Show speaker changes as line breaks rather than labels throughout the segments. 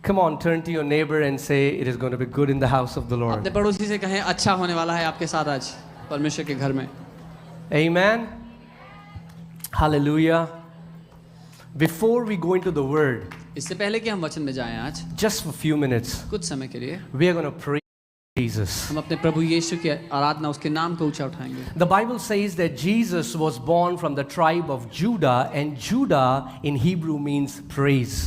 Come on, turn to your neighbor and say, it is going to be good in the house of the Lord.
अपने पड़ोसी से कहें अच्छा होने वाला है आपके साथ आज परमेश्वर के घर में.
Amen. Hallelujah. Before we go into the word,
इससे पहले कि हम वचन में जाएं आज
just for a few minutes,
कुछ समय के लिए
we are going to pray Jesus.
हम अपने प्रभु यीशु की आराधना उसके नाम को ऊंचा उठाएंगे.
The Bible says that Jesus was born from the tribe of Judah, and Judah in Hebrew means praise.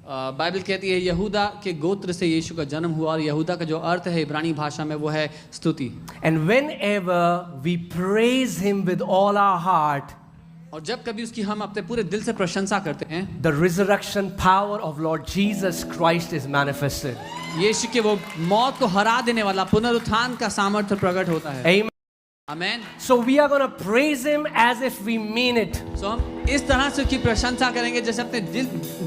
Bible कहती है यहूदा के गोत्र से यीशु का जन्म हुआ और यहूदा का जो अर्थ है इब्रानी भाषा में वो है स्तुति.
And whenever we praise him with all our heart,
और जब कभी उसकी हम अपने पूरे दिल से प्रशंसा करते हैं,
the resurrection power of Lord Jesus Christ is manifested.
यीशु के वो मौत को हरा देने वाला पुनरुत्थान का सामर्थ्य प्रकट होता है.
Amen.
Amen.
So we are going to praise him as if we mean it.
So हम इस तरह से उसकी प्रशंसा करेंगे जैसे अपने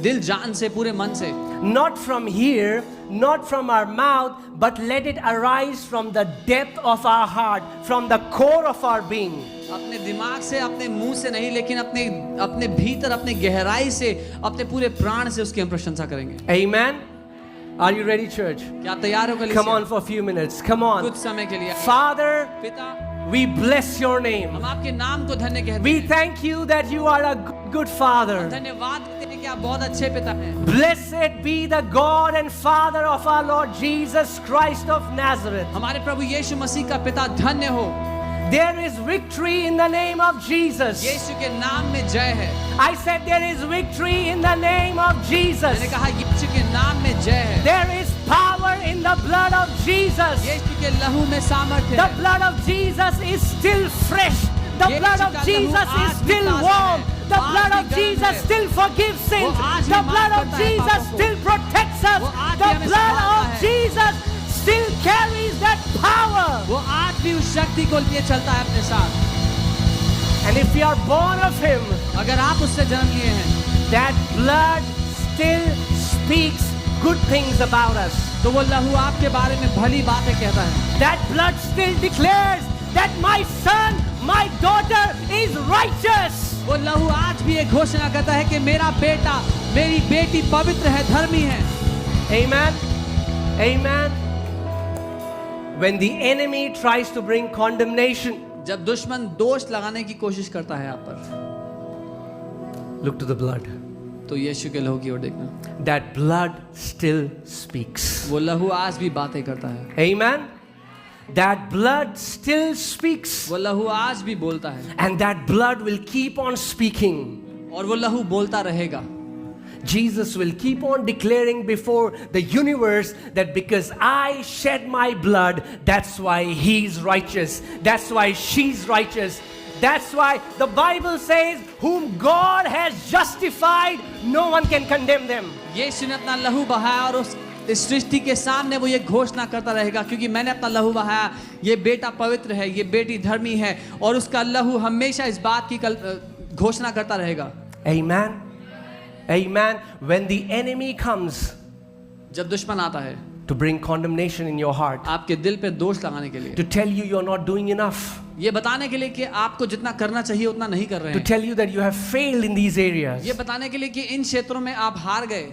दिल जान से पूरे मन से.
Not from here, not from our mouth, but let it arise from the depth of our heart, from the core of our being.
अपने दिमाग से अपने मुंह से नहीं लेकिन अपने भीतर अपने गहराई से अपने पूरे प्राण से उसकी हम प्रशंसा करेंगे.
Amen. Are you ready, church?
क्या तैयार हो कलीसिया?
Come on for a few minutes. Come on.
कुछ समय के लिए.
Father,
पिता,
we bless your name.
हम आपके नाम को धन्य कहते
We
हैं.
thank you that you are a good Father.
धन्यवाद करते हैं कि आप बहुत अच्छे पिता हैं.
Blessed be the God and Father of our Lord Jesus Christ of Nazareth.
हमारे प्रभु यीशु मसीह का पिता धन्य हो.
There is victory in the name of Jesus.
यीशु के नाम में जय है.
I said there is victory in the name of Jesus.
मैंने कहा यीशु के नाम में जय है.
There is power in the blood of Jesus.
यीशु के लहू में सामर्थ्य
The
है.
blood of Jesus is still fresh. The blood of Jesus is still warm. The blood of Jesus still forgives sins. The blood of Jesus still protects us. The blood of Jesus still carries that power.
वो आज भी उस शक्ति को लिए चलता है अपने साथ.
And if we are born of him,
अगर आप उससे जन्म लिए हैं,
that blood still speaks good things about us.
तो वो लहू आपके बारे में भली बातें कहता है.
That blood still declares that my son, my daughter is righteous.
वो लहू आज भी एक घोषणा करता है कि मेरा बेटा, मेरी बेटी पवित्र है, धर्मी है.
Amen. Amen. When the enemy tries to bring condemnation,
जब दुश्मन दोष लगाने की कोशिश करता है आप पर,
look to the blood.
तो यीशु के लहू की ओर देखना.
That blood still speaks.
वो लहू आज भी बातें करता है.
Amen. That blood still speaks.
वो लहू आज भी बोलता है.
And that blood will keep on speaking.
और वो लहू बोलता रहेगा.
Jesus will keep on declaring before the universe that because I shed my blood, that's why he's righteous. That's why she's righteous. That's why the Bible says, whom God has justified, no one can condemn them.
यीशु ने अपना लहू बहाया और उस सृष्टि के सामने वो ये घोषणा करता रहेगा क्योंकि मैंने अपना लहू बहाया, ये बेटा पवित्र है, ये बेटी धर्मी है और उसका लहू हमेशा इस बात की घोषणा करता रहेगा.
Amen. Amen. When the enemy comes
जब दुश्मन आता है
to bring condemnation in your heart,
आपके दिल पे दोष लगाने के लिए,
to tell you you're not doing enough,
ये बताने के लिए कि आपको जितना करना चाहिए उतना नहीं कर रहे
to
हैं,
tell you that you have failed in these areas,
ये बताने के लिए कि इन क्षेत्रों में आप हार गए,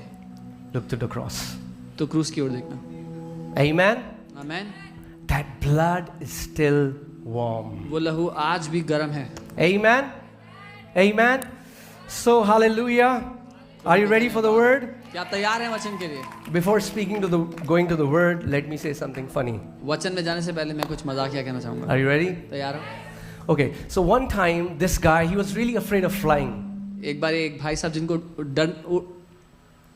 look to the cross.
तो क्रूस की ओर देखना.
Amen.
Amen.
That blood is still warm.
वो लहू आज भी गर्म है.
Amen. Amen. So hallelujah. Are you ready for the word?
क्या तैयार हैं वचन के लिए?
Before going to the word, let me say something funny.
वचन में जाने से पहले मैं कुछ मजाकिया कहना चाहूंगा.
Are you ready?
तैयार हो?
Okay. So one time, this guy, he was really afraid of flying.
एक बार एक भाई साहब जिनको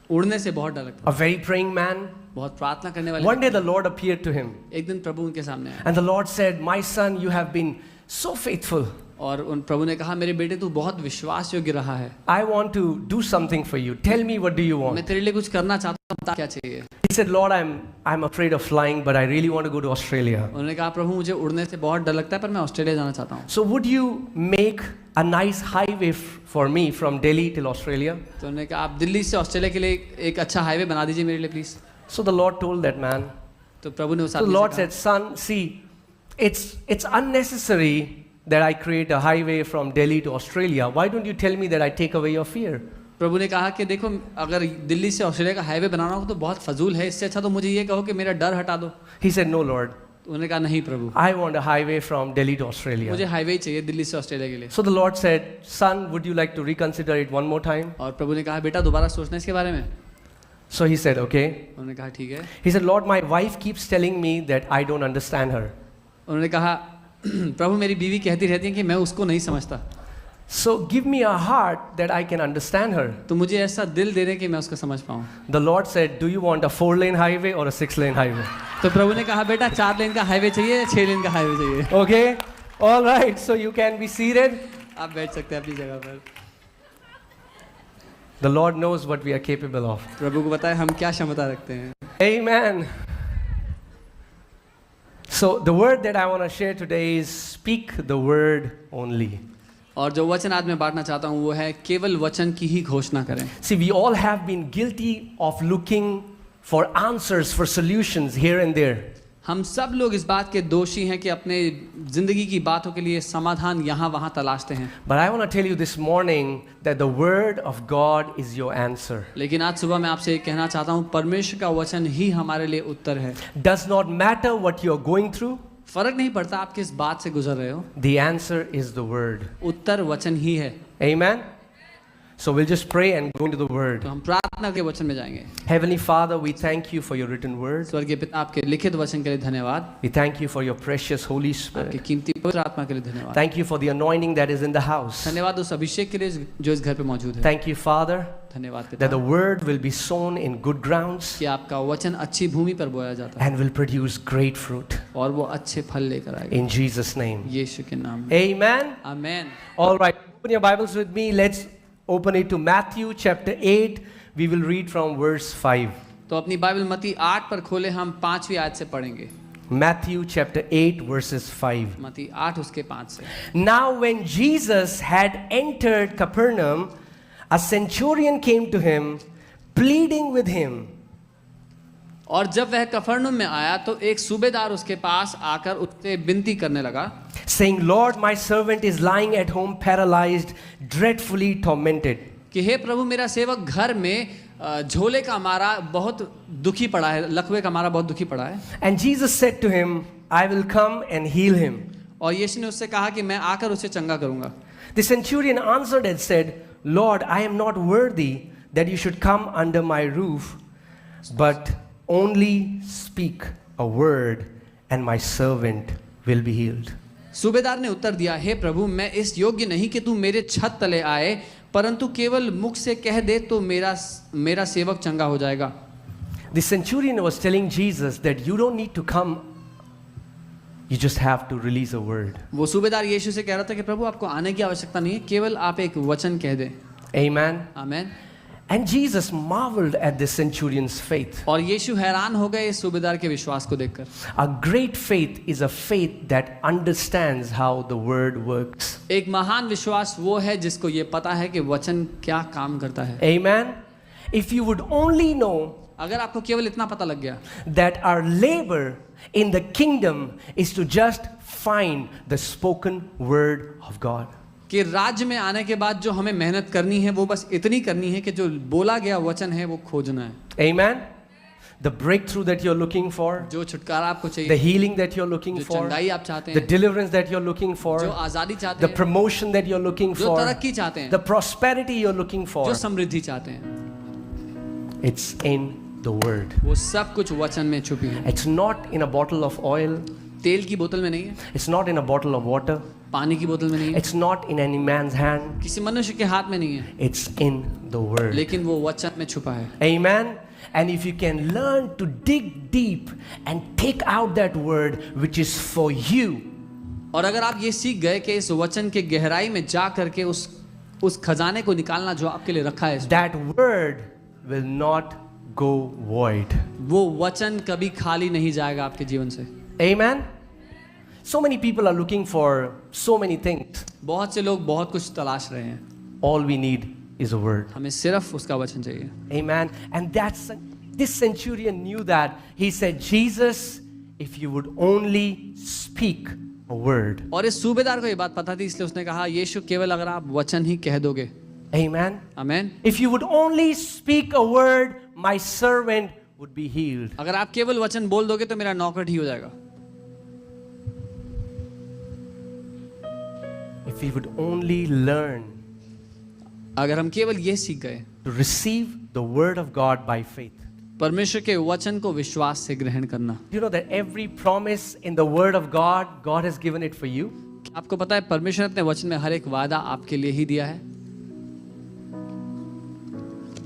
उड़ने से बहुत डर लगता,
A very praying man.
बहुत प्रार्थना करने वाले.
One day the Lord appeared to him.
एक दिन प्रभु उनके सामने आए
And the Lord said, my son, you have been so faithful.
और उन प्रभु ने कहा मेरे बेटे तू बहुत विश्वास योग्य रहा है.
I want to do something for you. Tell me, what do you
मैं
want?
तेरे लिए कुछ करना चाहता हूँ, बता क्या चाहिए.
He said, Lord, I'm afraid of flying, but I really want to go to Australia.
उन्होंने कहा प्रभु मुझे उड़ने से बहुत डर लगता है पर मैं ऑस्ट्रेलिया जाना चाहता हूँ.
So would you make a nice highway for me from Delhi till Australia?
तो उन्होंने कहा आप दिल्ली से ऑस्ट्रेलिया के लिए एक अच्छा हाईवे बना दीजिए मेरे लिए please.
So the Lord told that man.
तो प्रभु ने उस
So
आदमी
the Lord
से
said, son, see, it's unnecessary that I create a highway from Delhi to Australia. Why don't you tell me that I take away your fear?
प्रभु ने कहा कि देखो अगर दिल्ली से ऑस्ट्रेलिया का हाईवे बनाना हो तो बहुत फजूल है, इससे अच्छा तो मुझे ये कहो कि मेरा डर हटा दो।
He said, no, Lord.
तो उन्होंने कहा नहीं प्रभु,
I want a highway from Delhi to Australia.
मुझे हाईवे ही चाहिए दिल्ली से ऑस्ट्रेलिया के लिए।
So the Lord said, son, would you like to reconsider it one more time?
और प्रभु ने कहा बेटा दोबारा सोचना इसके बारे में।
So he said, okay.
उन्होंने कहा ठीक है।
He said, Lord, my wife keeps telling me that I don't understand her.
उन्होंने कहा प्रभु मेरी बीवी कहती रहती है कि मैं उसको नहीं समझता,
So give me a heart that I can understand her.
तो मुझे ऐसा दिल दे दे कि मैं उसको समझ पाऊँ।
The Lord said, do you want a 4-lane highway or a 6-lane highway?
तो प्रभु ने कहा बेटा 4 लेन का हाईवे चाहिए या 6 लेन का हाईवे चाहिए?
Okay. All right. So you can be seated.
आप बैठ सकते हैं अपनी जगह पर।
The Lord knows what we are capable of.
प्रभु को पता है हम क्या क्षमता रखते हैं।
Amen. So the word that I want to share today is speak the word only.
और जो वचन आज मैं बांटना चाहता हूँ वो है केवल वचन की ही घोषणा करें।
See, we all have been guilty of looking for answers, for solutions here and there.
हम सब लोग इस बात के दोषी हैं कि अपने जिंदगी की बातों के लिए समाधान यहाँ वहाँ तलाशते हैं।
But I want to tell you this morning that the word of God is your answer.
लेकिन आज सुबह मैं आपसे एक कहना चाहता हूँ परमेश्वर का वचन ही हमारे लिए उत्तर है।
Does not matter what you are going through.
फर्क नहीं पड़ता आप किस बात से गुजर रहे हो,
The answer is the word.
उत्तर वचन ही है।
Amen. So we'll just pray and go into the word.
तो हम प्रार्थना के वचन में जाएंगे।
Heavenly Father, we thank you for your written word.
स्वर्गीय पिता आपके लिखित वचन के लिए धन्यवाद।
We thank you for your precious Holy
आपकी
Spirit.
कीमती पवित्र आत्मा के लिए धन्यवाद।
Thank you for the anointing that is in the house.
धन्यवाद उस अभिषेक के लिए जो इस घर पे मौजूद है।
Thank you, Father,
धन्यवाद
that
पिता
the word will be sown in good grounds
कि आपका वचन अच्छी भूमि पर बोया जाता है
and will produce great fruit.
और वो अच्छे फल लेकर आएगा।
In Jesus' name.
यीशु के नाम में
Amen.
Amen.
All right. Open your Bibles with me. Let's open it to Matthew chapter 8. We will read from verse 5.
तो अपनी बाइबल मत्ती 8 पर खोले, हम 5वीं आयत से पढ़ेंगे।
Matthew chapter 8 verses 5.
मत्ती 8 उसके 5 से।
Now when Jesus had entered Capernaum, a centurion came to him, pleading with him.
और जब वह कफरनहूम में आया तो एक सूबेदार उसके पास आकर उससे विनती करने लगा,
saying, Lord, my servant is lying at home paralyzed, dreadfully tormented.
कि हे प्रभु मेरा सेवक घर में झोले का मारा बहुत दुखी पड़ा है, लकवे का मारा बहुत दुखी पड़ा है।
And Jesus said to him, I will come and heal him.
और यीशु ने उससे कहा कि मैं आकर उसे चंगा करूंगा।
The centurion answered and said, Lord, I am not worthy that you should come under my roof, but only speak a word and my servant will be healed.
सूबेदार ने उत्तर दिया, हे प्रभु मैं इस योग्य नहीं कि तू मेरे छत तले आए, परंतु केवल मुख से कह दे तो मेरा सेवक चंगा हो जाएगा।
The centurion was telling Jesus that you don't need to come, you just have to release a word.
वो सूबेदार यीशु से कह रहा था कि प्रभु आपको आने की आवश्यकता नहीं है, केवल आप एक वचन कह दें।
Amen.
Amen.
And Jesus marveled at the centurion's faith.
और यीशु हैरान हो गए इस सूबेदार के विश्वास को देखकर।
A great faith is a faith that understands how the word works.
एक महान विश्वास वो है जिसको ये पता है कि वचन क्या काम करता है।
Amen. If you would only know
अगर आपको केवल इतना पता लग गया
that our labor in the kingdom is to just find the spoken word of God.
कि राज्य में आने के बाद जो हमें मेहनत करनी है वो बस इतनी करनी है कि जो बोला गया वचन है वो खोजना है।
Amen. The breakthrough that you're looking for,
जो छुटकारा आपको
the
चाहिए,
healing that you're looking
जो
for,
चंगाई आप चाहते
the
हैं,
deliverance that you're looking
जो
for,
आजादी चाहते
the
हैं,
promotion that you're looking
जो
for,
तरक्की चाहते हैं,
the prosperity you're looking for,
जो समृद्धि चाहते हैं,
it's in the word.
वो सब कुछ वचन में छुपी है।
It's not in a bottle of oil,
तेल की बोतल में नहीं है,
it's not in a bottle of water,
पानी की बोतल में नहीं है,
it's not in any man's hand,
किसी मनुष्य के हाथ में नहीं है,
it's in the word.
लेकिन वो वचन में छुपा है।
Amen. And if you can learn to dig deep and take out that word which is for you,
और अगर आप ये सीख गए कि इस वचन के गहराई में जा करके उस खजाने को निकालना जो आपके लिए रखा है इसमें,
that word will not go void.
वो वचन कभी खाली नहीं जाएगा आपके जीवन से।
Amen. So many people are looking for so many things.
बहुत से लोग बहुत कुछ तलाश रहे हैं,
All we need is a word.
हमें सिर्फ उसका वचन चाहिए।
Amen. And this centurion knew that. He said, Jesus, if you would only speak a word.
और इस सूबेदार को ये बात पता थी, इसलिए उसने कहा यीशु केवल अगर आप वचन ही कह दोगे।
Amen.
Amen.
If you would only speak a word, my servant would be healed.
अगर आप केवल वचन बोल दोगे तो मेरा नौकर ठीक हो जाएगा।
If we would only learn
अगर हम केवल ये सीख गए
to receive the word of God by faith.
परमेश्वर के वचन को विश्वास से ग्रहण करना।
You know that every promise in the word of God, God has given it for you.
आपको पता है परमेश्वर ने अपने वचन में हर एक वादा आपके लिए ही दिया है।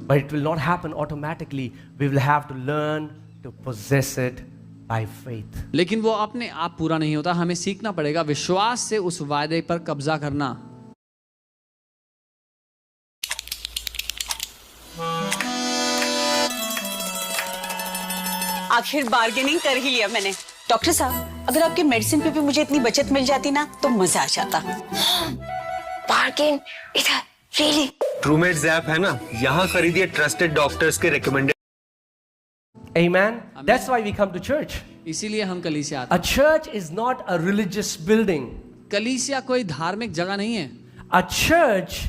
But it will not happen automatically. We will have to learn to possess it by faith.
लेकिन वो अपने आप पूरा नहीं होता, हमें सीखना पड़ेगा विश्वास से उस वादे पर कब्जा करना।
आखिर बार्गेनिंग कर ही लिया मैंने। डॉक्टर साहब, अगर आपके मेडिसिन पे भी मुझे इतनी बचत मिल जाती ना तो मजा आ जाता।
बार्गेन इधर रियली
ट्रूमेट्स ऐप है ना, यहाँ खरीदिए ट्रस्टेड डॉक्टर्स के recommended.
Amen. That's why we come to church.
इसीलिए हम कलीसिया आते
A church is not a religious building.
हैं। कलीसिया कोई धार्मिक जगह नहीं है।
A church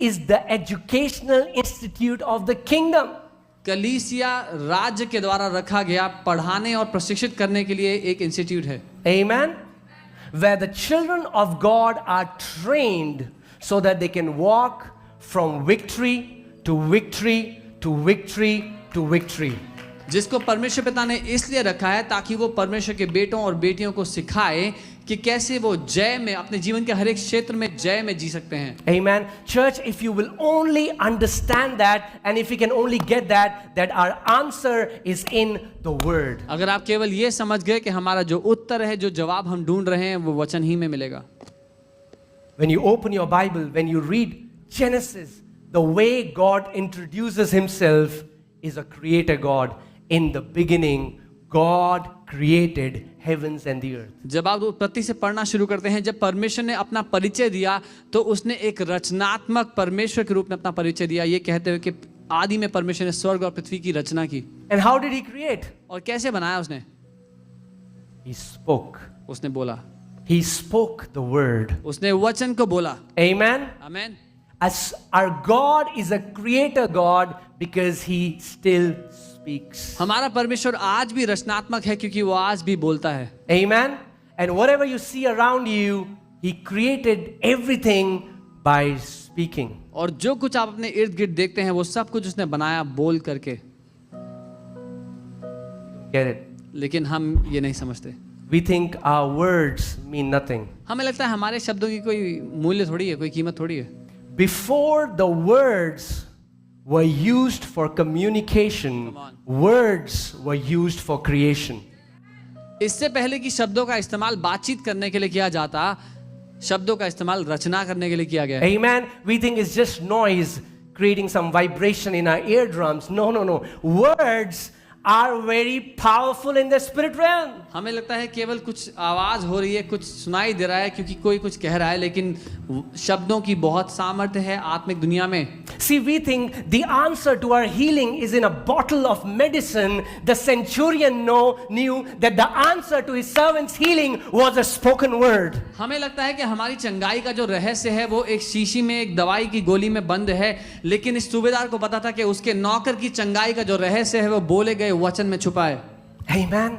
is the educational institute of the kingdom.
कलीसिया राज्य के द्वारा रखा गया पढ़ाने और प्रशिक्षित करने के लिए एक इंस्टीट्यूट है।
Amen. Where the children of God are trained so that they can walk from victory to victory to victory to victory.
जिसको परमेश्वर पिता ने इसलिए रखा है ताकि वो परमेश्वर के बेटों और बेटियों को सिखाए कि कैसे वो जय में अपने जीवन के हर एक क्षेत्र में जय में जी सकते हैं।
Amen. Church, if you will only understand that and if you can only get that our answer is in the word.
अगर आप केवल ये समझ गए कि हमारा जो उत्तर है, जो जवाब हम ढूंढ रहे हैं, वो वचन ही में मिलेगा।
When you open your Bible, when you read Genesis, the way God introduces himself is a creator God. In the beginning, God created heavens and the earth.
जब आप उत्पत्ति से पढ़ना शुरू करते हैं, जब परमेश्वर ने अपना परिचय दिया तो उसने एक रचनात्मक परमेश्वर के रूप में अपना परिचय दिया, ये कहते हुए कि आदि में परमेश्वर ने स्वर्ग और पृथ्वी की रचना की।
And how did he create?
और कैसे बनाया उसने?
He spoke.
उसने बोला,
He spoke the word.
उसने वचन को बोला।
Amen.
Amen.
As our God is a creator God because he still speaks.
हमारा परमेश्वर आज भी रचनात्मक है क्योंकि वो आज भी बोलता है।
Amen. And whatever you see around you, he created everything by speaking.
और जो कुछ आप अपने इर्द गिर्द देखते हैं वो सब कुछ उसने बनाया बोल करके।
Get it?
लेकिन हम ये नहीं समझते।
We think our words mean nothing.
हमें लगता है हमारे शब्दों की कोई मूल्य थोड़ी है, कोई कीमत थोड़ी है।
Before the words were used for communication, words were used for creation.
इससे पहले कि शब्दों का इस्तेमाल बातचीत करने के लिए किया जाता, शब्दों का इस्तेमाल रचना करने के लिए किया गया।
Amen. We think it's just noise creating some vibration in our eardrums. No, no, no. Words are very powerful in the spirit realm.
हमें लगता है केवल कुछ आवाज हो रही है, कुछ सुनाई दे रहा है क्योंकि कोई कुछ कह रहा है, लेकिन शब्दों की बहुत सामर्थ्य है आत्मिक दुनिया में।
See, we think the answer to our healing is in a bottle of medicine. The centurion knew that the answer to his servant's healing was a spoken word.
हमें लगता है कि हमारी चंगाई का जो रहस्य है वो एक शीशी में एक दवाई की गोली में बंद है, लेकिन इस सूबेदार को पता था कि उसके नौकर की चंगाई का जो रहस्य है वो बोले गए वचन में छुपा है।
Amen.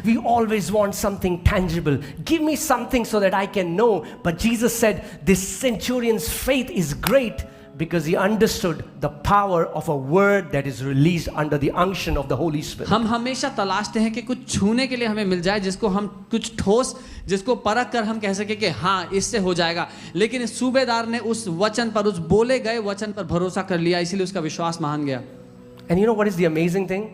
We always want something tangible. Give me something so that I can know. But Jesus said this centurion's faith is great because he understood the power of a word that is released under the unction of the Holy Spirit.
हम हमेशा तलाशते हैं कि कुछ छूने के लिए हमें मिल जाए, जिसको हम कुछ ठोस, जिसको परख कर हम कह सके कि हाँ इससे हो जाएगा। लेकिन इस सूबेदार ने उस वचन पर, उस बोले गए वचन पर भरोसा कर लिया, इसीलिए उसका विश्वास महान गया।
And you know what is the amazing thing?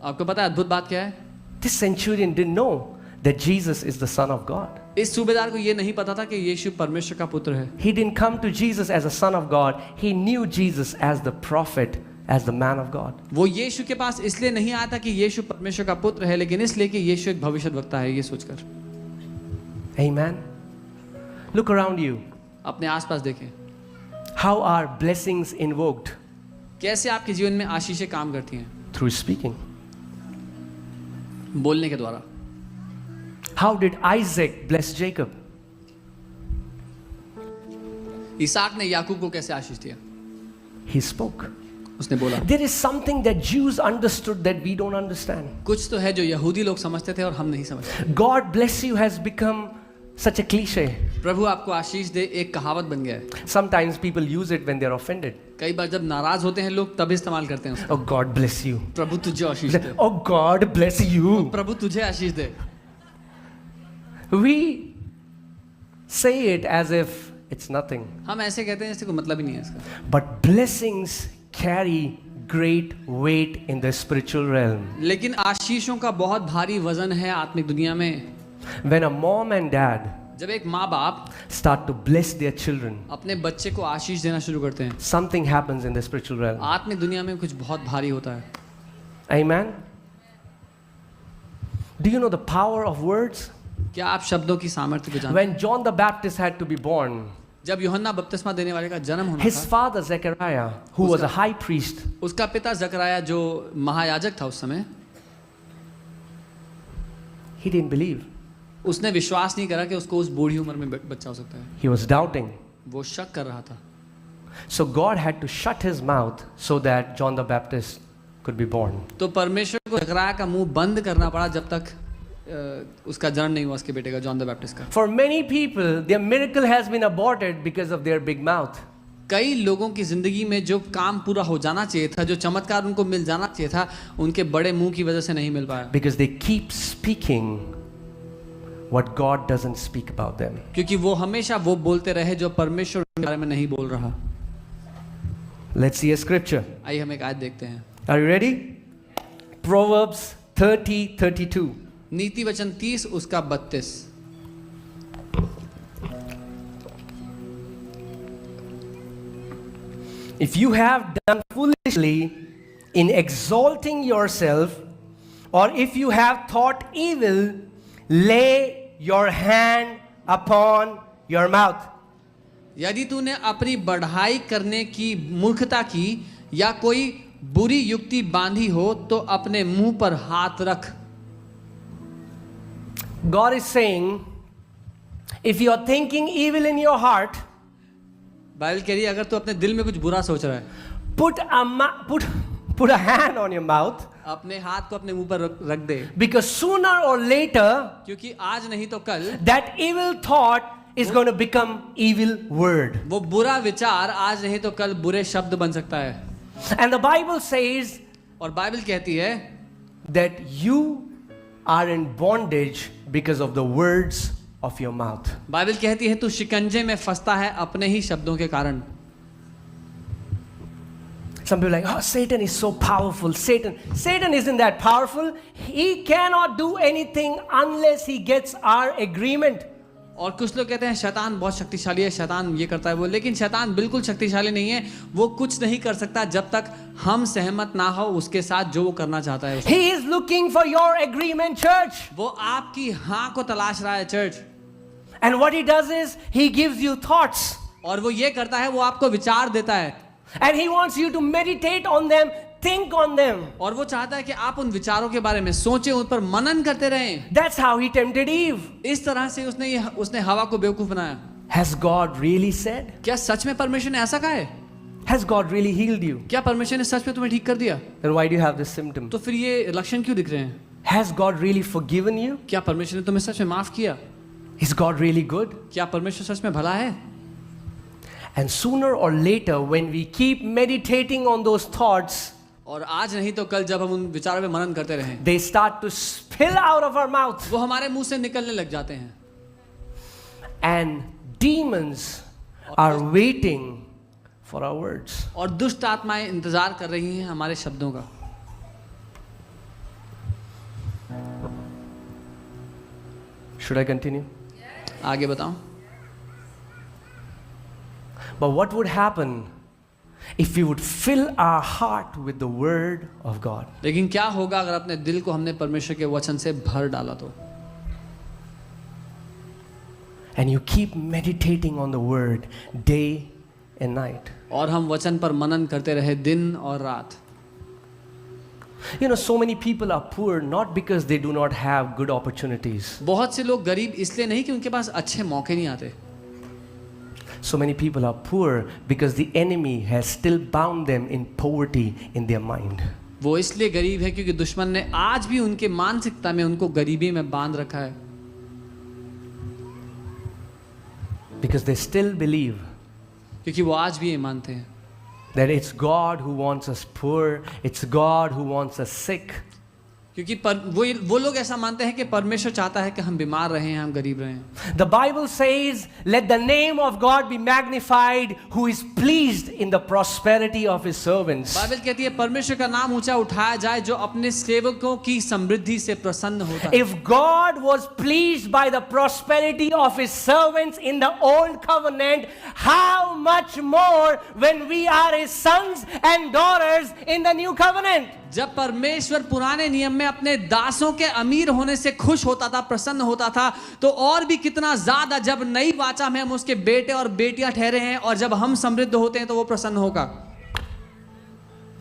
आपको पता है अद्भुत बात क्या है?
This centurion didn't know that Jesus is the Son of God.
इस सूबेदार को ये नहीं पता था कि यीशु परमेश्वर का पुत्र है।
He didn't come to Jesus as a son of God. He knew Jesus as the prophet, as the man of God.
वो यीशु के पास इसलिए नहीं आया था कि यीशु परमेश्वर का पुत्र है, लेकिन इसलिए कि यीशु एक भविष्यद्वक्ता है, ये सोचकर।
Amen. Look around you.
अपने आसपास देखें
How are blessings invoked?
कैसे आपके जीवन में आशीषें काम करती हैं।
Through speaking.
बोलने के द्वारा।
How did Isaac bless Jacob?
इसहाक ने याकूब को कैसे आशीष दिया?
He spoke.
उसने बोला।
There is something that Jews understood that we don't understand.
कुछ तो है जो यहूदी लोग समझते थे और हम नहीं समझते।
God bless you has become such a cliche.
प्रभु आपको आशीष दे एक कहावत बन गया है।
Sometimes people use it when they're offended.
कई बार जब नाराज होते हैं लोग तब इस्तेमाल करते हैं उसको।
Oh, God bless you.
प्रभु तुझे आशीष दे।
Oh, God bless you.
प्रभु तुझे आशीष दे।
We say it as if it's nothing.
हम ऐसे कहते हैं जैसे कोई मतलब ही नहीं है इसका।
But blessings carry great weight in the spiritual realm.
लेकिन आशीषों का बहुत भारी वजन है आत्मिक दुनिया में।
When a mom and dad
जब एक माँ बाप
start to bless their children,
अपने बच्चे को आशीष देना शुरू करते हैं,
something happens in the spiritual realm.
आत्मिक दुनिया में कुछ बहुत भारी होता है।
Amen. Do you know the power of words?
क्या आप शब्दों की सामर्थ्य को जानते
When John the Baptist had to be born,
हैं? जब यूहन्ना बपतिस्मा देने वाले का जन्म होना
his
था,
father Zechariah, who was a high priest,
उसका पिता जकराया जो महायाजक था उस समय,
he didn't believe.
उसने विश्वास नहीं करा कि उसको उस बूढ़ी उम्र में बच्चा हो सकता है।
He was doubting.
वो शक कर रहा था।
So God had to shut his mouth so that John the Baptist could be born.
तो परमेश्वर को जकराया का मुंह बंद करना पड़ा जब तक उसका जन्म नहीं हुआ उसके बेटे का, जॉन द बैप्टिस्ट का।
For many people, their miracle has been aborted because of their big mouth.
कई लोगों की जिंदगी में जो काम पूरा हो जाना चाहिए था, जो चमत्कार उनको मिल जाना चाहिए था, उनके बड़े मुंह की वजह से नहीं मिल पाया।
Because they keep speaking what God doesn't speak about them.
क्योंकि वो हमेशा वो बोलते रहे जो परमेश्वर के बारे में नहीं बोल रहा।
Let's see a scripture.
आइए हम एक आयत देखते हैं।
Are you ready? Proverbs 30:32.
नीति वचन 30 उसका 32।
If you have done foolishly in exalting yourself, or if you have thought evil, lay your hand upon your mouth.
यदि तूने अपनी बढ़ाई करने की मूर्खता की या कोई बुरी युक्ति बांधी हो तो अपने मुंह पर हाथ रख।
God is saying, if you are thinking evil in your heart,
Bible कह रही है अगर तू अपने दिल में कुछ बुरा सोच रहा है,
put a hand on your mouth,
अपने हाथ को अपने मुंह पर रख दे,
because sooner or later
क्योंकि आज नहीं तो कल
that evil thought is going to become evil word.
वो बुरा विचार आज नहीं तो कल बुरे शब्द बन सकता है।
And the Bible says
और बाइबल कहती है
that you are in bondage because of the words of your mouth.
Bible कहती है तू शिकंजे में फंसता है अपने ही शब्दों के कारण।
Some people are like, oh, Satan is so powerful. Satan isn't that powerful. He cannot do anything unless he gets our agreement.
और कुछ लोग कहते हैं शैतान बहुत शक्तिशाली है, शैतान ये करता है वो, लेकिन शैतान बिल्कुल शक्तिशाली नहीं है। वो कुछ नहीं कर सकता जब तक हम सहमत ना हो उसके साथ जो वो करना चाहता है।
He is looking for your agreement, church.
वो आपकी हाँ को तलाश रहा है church.
And what he does is he gives you thoughts.
और वो ये करता है वो आपको विचार देता है।
And he wants you to meditate on them, think on them.
और वो चाहता है कि आप उन विचारों के बारे में सोचें, उन पर मनन करते रहें।
That's how he tempted Eve.
इस तरह से उसने हवा को बेवकूफ बनाया।
Has God really said?
क्या सच में परमेश्वर ने ऐसा कहा है?
Has God really healed you?
क्या परमेश्वर ने सच में तुम्हें ठीक कर दिया?
Then why do you have this symptom?
तो फिर ये लक्षण क्यों दिख रहे हैं?
Has God really forgiven you?
क्या परमेश्वर ने तुम्हें सच में माफ किया?
Is God really good?
क्या परमेश्वर सच में भला है?
And sooner or later, when we keep meditating on those thoughts,
और आज नहीं तो कल जब हम उन विचारों पे मनन करते रहें,
they start to spill out of our mouth.
वो हमारे मुंह से निकलने लग जाते हैं।
And demons are waiting for our words.
और दुष्ट आत्माएं इंतजार कर रही हैं हमारे शब्दों का।
Should I continue?
आगे बताऊं?
But what would happen if we would fill our heart with the word of God?
लेकिन क्या होगा अगर अपने दिल को हमने परमेश्वर के वचन से भर डाला तो?
And you keep meditating on the word day and night.
और हम वचन पर मनन करते रहे दिन और रात।
You know, so many people are poor not because they do not have good opportunities.
बहुत से लोग गरीब इसलिए नहीं कि उनके पास अच्छे मौके नहीं आते।
So many people are poor because the enemy has still bound them in poverty in their mind.
वो इसलिए गरीब है क्योंकि दुश्मन ने आज भी उनके मानसिकता में उनको गरीबी में बांध रखा है.
Because they still believe
क्योंकि वो आज भी ये मानते हैं
that it's God who wants us poor, it's God who wants us sick.
क्योंकि वो लोग ऐसा मानते हैं कि परमेश्वर चाहता है कि हम बीमार रहें, हम गरीब रहें.
The Bible says, let the name of God be magnified who is pleased in the prosperity of his servants.
Bible कहती है परमेश्वर का नाम ऊंचा उठाया जाए जो अपने सेवकों की समृद्धि से प्रसन्न होता है.
If God was pleased by the prosperity of his servants in the old covenant, how much more when we are his sons and daughters in the new covenant?
जब परमेश्वर पुराने नियम में अपने दासों के अमीर होने से खुश होता था, प्रसन्न होता था, तो और भी कितना ज्यादा जब नई वाचा में हम उसके बेटे और बेटियां ठहरे हैं और जब हम समृद्ध होते हैं तो वो प्रसन्न होगा.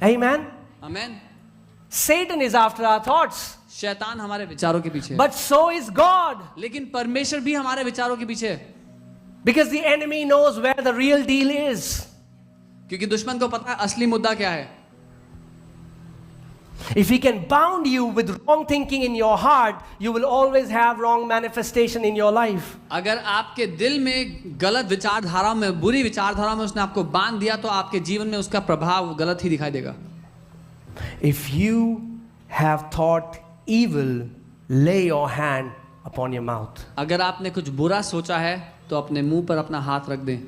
Amen.
Amen.
Satan is after our thoughts,
शैतान हमारे विचारों के पीछे है,
but so is God.
लेकिन परमेश्वर भी हमारे विचारों के पीछे है.
Because the enemy knows where the real deal is.
क्योंकि दुश्मन को पता है असली मुद्दा क्या है.
If he can bound you with wrong thinking in your heart, you will always have wrong manifestation in your life.
अगर आपके दिल में गलत विचारधारा में, बुरी विचारधारा में उसने आपको बांध दिया तो आपके जीवन में उसका प्रभाव गलत ही दिखाई देगा.
If you have thought evil, lay your hand upon your mouth.
अगर आपने कुछ बुरा सोचा है तो अपने मुंह पर अपना हाथ रख दें.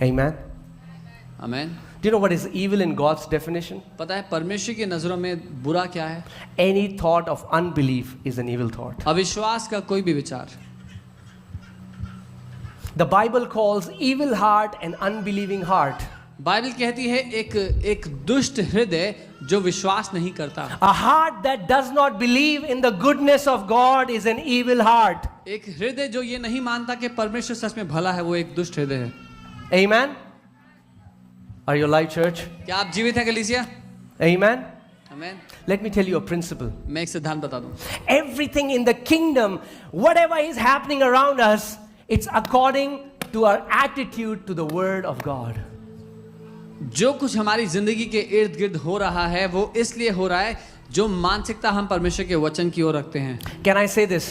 Amen.
Amen.
Do you know what is evil in God's definition?
पता है परमेश्वर की नजरों में बुरा क्या है?
Any thought of unbelief is an evil thought.
अविश्वास का कोई भी विचार.
The Bible calls evil heart an unbelieving heart.
Bible कहती है एक दुष्ट हृदय जो विश्वास नहीं करता.
A heart that does not believe in the goodness of God is an evil heart.
एक हृदय जो ये नहीं मानता कि परमेश्वर सच में भला है, वो एक दुष्ट हृदय है.
Amen. Are you alive, church?
क्या आप जीवित हैं कलीसिया?
Amen.
Amen.
Let me tell you a principle.
मैं एक सिद्धांत बता दूं.
Everything in the kingdom, whatever is happening around us, it's according to our attitude to the word of God.
जो कुछ हमारी जिंदगी के इर्द गिर्द हो रहा है वो इसलिए हो रहा है जो मानसिकता हम परमेश्वर के वचन की ओर रखते हैं.
Can I say this?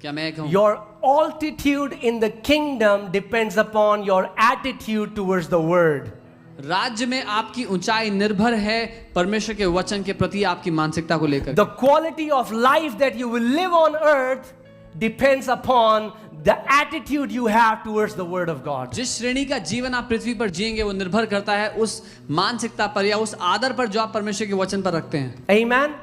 क्या मैं कहूं?
Your altitude in the kingdom depends upon your attitude towards the word.
राज्य में आपकी ऊंचाई निर्भर है परमेश्वर के वचन के प्रति आपकी मानसिकता को लेकर.
The quality of life that you will live on earth depends upon the attitude you have towards the word of God.
जिस श्रेणी का जीवन आप पृथ्वी पर जिएंगे वो निर्भर करता है उस मानसिकता पर या उस आदर पर जो आप परमेश्वर के वचन पर रखते हैं.
Amen.